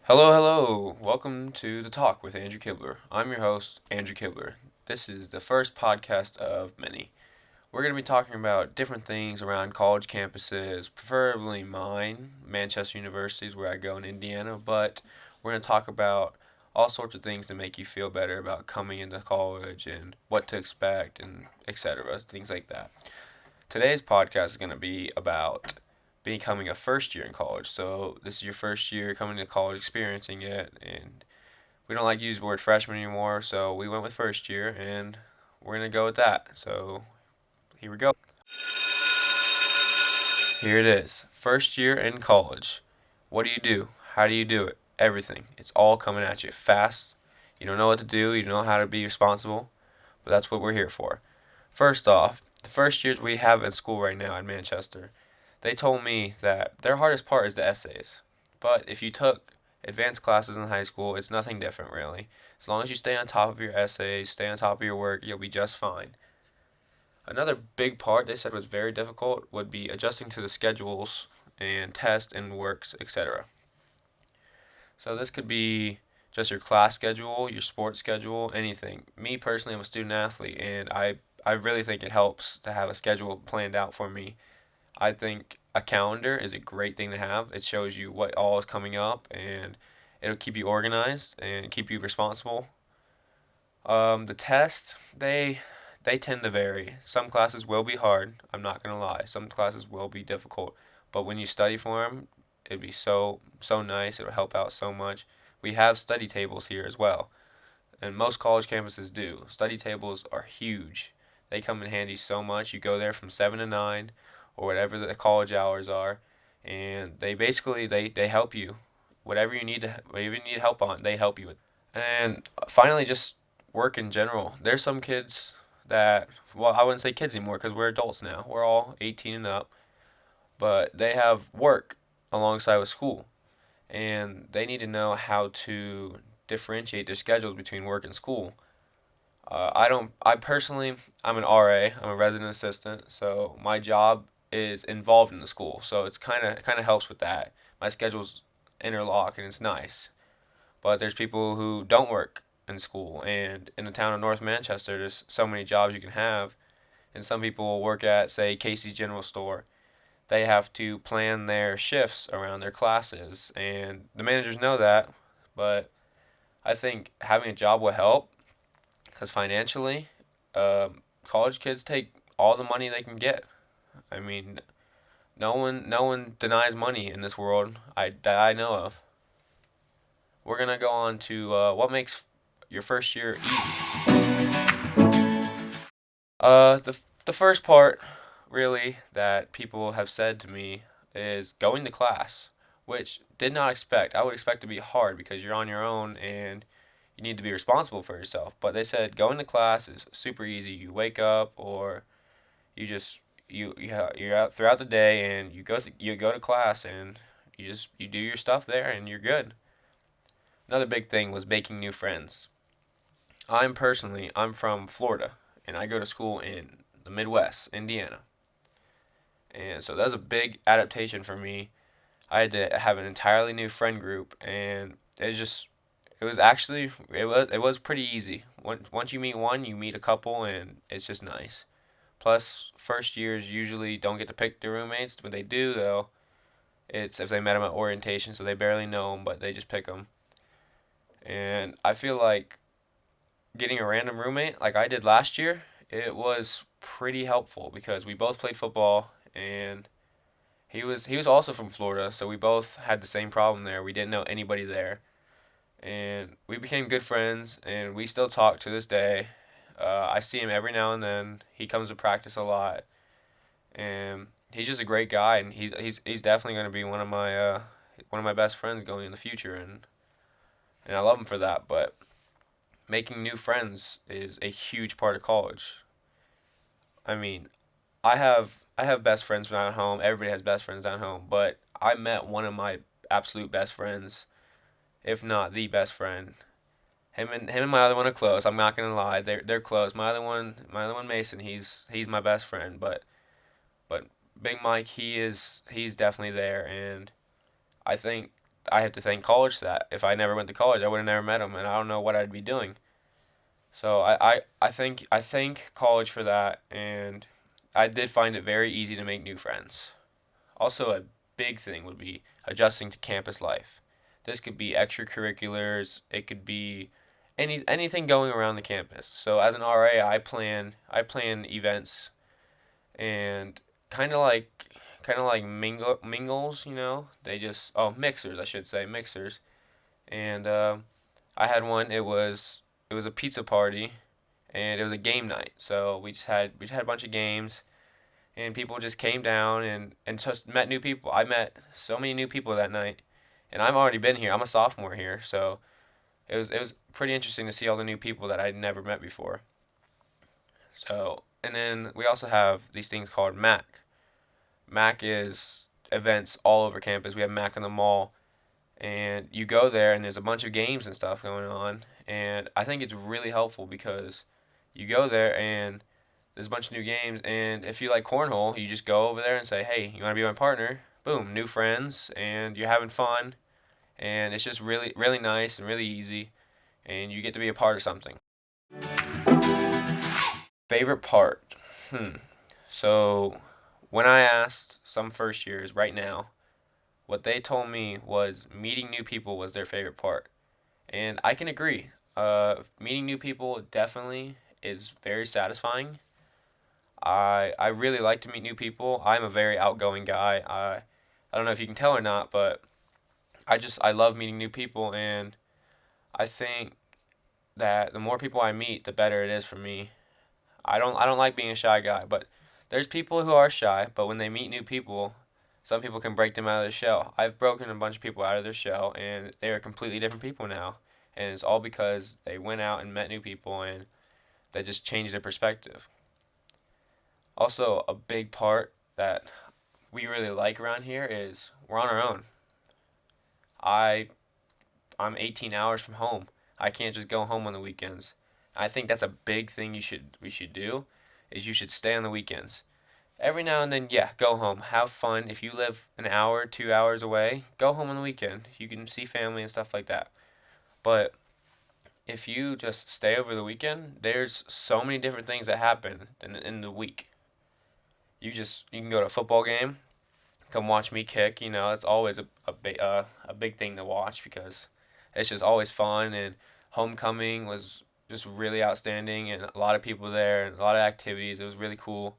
Hello, hello. Welcome to The Talk with Andrew Kibler. I'm your host, Andrew Kibler. This is the first podcast of many. We're going to be talking about different things around college campuses, preferably mine, Manchester University is where I go in Indiana, but we're going to talk about all sorts of things to make you feel better about coming into college and what to expect and etc. Things like that. Today's podcast is going to be about becoming a first year in college. So this is your first year coming to college, experiencing it, and we don't like to use the word freshman anymore, so we went with first year, and we're gonna go with that. So here we go. Here it is. First year in college. What do you do? How do you do it? Everything. It's all coming at you fast. You don't know what to do. You don't know how to be responsible. But that's what we're here for. First off, the first years we have in school right now in Manchester, they told me that their hardest part is the essays. But if you took advanced classes in high school, it's nothing different really. As long as you stay on top of your essays, stay on top of your work, you'll be just fine. Another big part they said was very difficult would be adjusting to the schedules and tests and works, etc. So this could be just your class schedule, your sports schedule, anything. Me personally, I'm a student athlete, and I really think it helps to have a schedule planned out for me. I think a calendar is a great thing to have. It shows you what all is coming up, and it'll keep you organized and keep you responsible. The tests, they tend to vary. Some classes will be hard. I'm not gonna lie. Some classes will be difficult, but when you study for them, it'd be so nice. It'll help out so much. We have study tables here as well, and most college campuses do. Study tables are huge. They come in handy so much. You go there from 7 to 9, or whatever the college hours are, and they basically they help you. Whatever you need help on, they help you with. And finally, just work in general. There's some kids that, well, I wouldn't say kids anymore because we're adults now. We're all 18 and up, but they have work alongside with school, and they need to know how to differentiate their schedules between work and school. I don't. I personally, I'm an RA. I'm a resident assistant, so my job is involved in the school. So it's kind of helps with that. My schedule's interlock and it's nice. But there's people who don't work in school, and in the town of North Manchester, there's so many jobs you can have. And some people work at, say, Casey's General Store. They have to plan their shifts around their classes, and the managers know that. But I think having a job will help because financially, college kids take all the money they can get. I mean, no one denies money in this world that I know of. We're gonna go on to what makes your first year easy. The first part, really, that people have said to me is going to class, which did not expect. I would expect to be hard because you're on your own and you need to be responsible for yourself. But they said going to class is super easy. You wake up or you just you're out throughout the day and you go to class and you do your stuff there and you're good. Another big thing was making new friends. I'm from Florida and I go to school in the Midwest, Indiana. And so that was a big adaptation for me. I had to have an entirely new friend group, and it was pretty easy. Once you meet one, you meet a couple, and it's just nice. Plus, first years usually don't get to pick their roommates. When they do, though, it's if they met them at orientation, so they barely know them, but they just pick them. And I feel like getting a random roommate, like I did last year, it was pretty helpful because we both played football, and he was also from Florida, so we both had the same problem there. We didn't know anybody there, and we became good friends, and we still talk to this day. I see him every now and then. He comes to practice a lot, and he's just a great guy, and he's definitely going to be one of my best friends going in the future, and I love him for that. But making new friends is a huge part of college. I mean, I have best friends down at home. Everybody has best friends down home, but I met one of my absolute best friends, if not the best friend. Him and my other one are close. I'm not gonna lie, they're close. My other one Mason, he's my best friend, but Big Mike, he's definitely there, and I think I have to thank college for that. If I never went to college, I would have never met them, and I don't know what I'd be doing. So I thank college for that, and I did find it very easy to make new friends. Also, a big thing would be adjusting to campus life. This could be extracurriculars. It could be anything going around the campus. So as an RA, I plan events and kind of like mingles. They just mixers, I should say, mixers. And I had one. It was a pizza party, and it was a game night. So we just had a bunch of games, and people just came down and just met new people. I met so many new people that night, and I've already been here. I'm a sophomore here, so it was pretty interesting to see all the new people that I'd never met before. So, and then we also have these things called MAC. MAC is events all over campus. We have MAC in the mall, and you go there and there's a bunch of games and stuff going on, and I think it's really helpful because you go there and there's a bunch of new games, and if you like cornhole, you just go over there and say, "Hey, you want to be my partner?" Boom, new friends, and you're having fun, and it's just really really nice and really easy, and you get to be a part of something. Favorite part? So when I asked some first years right now, what they told me was meeting new people was their favorite part. And I can agree. Meeting new people definitely is very satisfying. I really like to meet new people. I'm a very outgoing guy. I don't know if you can tell or not, but I love meeting new people, and I think that the more people I meet, the better it is for me. I don't like being a shy guy, but there's people who are shy, but when they meet new people, some people can break them out of their shell. I've broken a bunch of people out of their shell, and they are completely different people now. And it's all because they went out and met new people, and they just changed their perspective. Also, a big part that we really like around here is we're on our own. I I'm 18 hours from home. I can't just go home on the weekends. I think that's a big thing we should do is you should stay on the weekends. Every now and then, yeah, go home. Have fun. If you live an hour, 2 hours away, go home on the weekend. You can see family and stuff like that. But if you just stay over the weekend, there's so many different things that happen in the week. You can go to a football game, come watch me kick. It's always a big thing to watch because it's just always fun. And homecoming was just really outstanding, and a lot of people there and a lot of activities. It was really cool.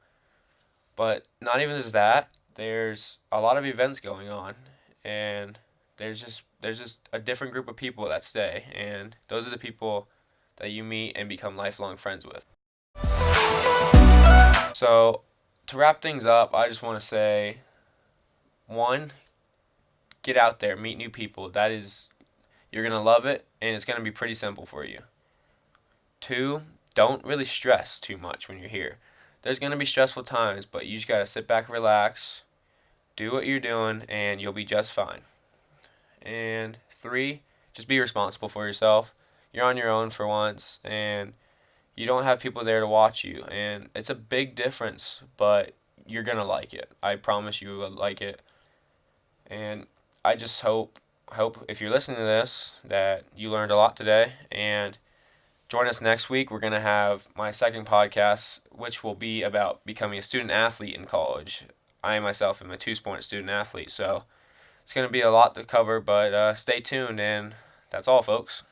But not even just that, there's a lot of events going on, and there's just a different group of people that stay, and those are the people that you meet and become lifelong friends with. So, to wrap things up, I just want to say one, get out there, meet new people. You're going to love it, and it's going to be pretty simple for you. Two, don't really stress too much when you're here. There's going to be stressful times, but you just got to sit back, relax, do what you're doing, and you'll be just fine. And three, just be responsible for yourself. You're on your own for once, and you don't have people there to watch you. And it's a big difference, but you're going to like it. I promise you will like it. And I just hope if you're listening to this that you learned a lot today, and join us next week. We're going to have my second podcast, which will be about becoming a student athlete in college. I myself am a two-sport student athlete, so it's going to be a lot to cover, but stay tuned, and that's all, folks.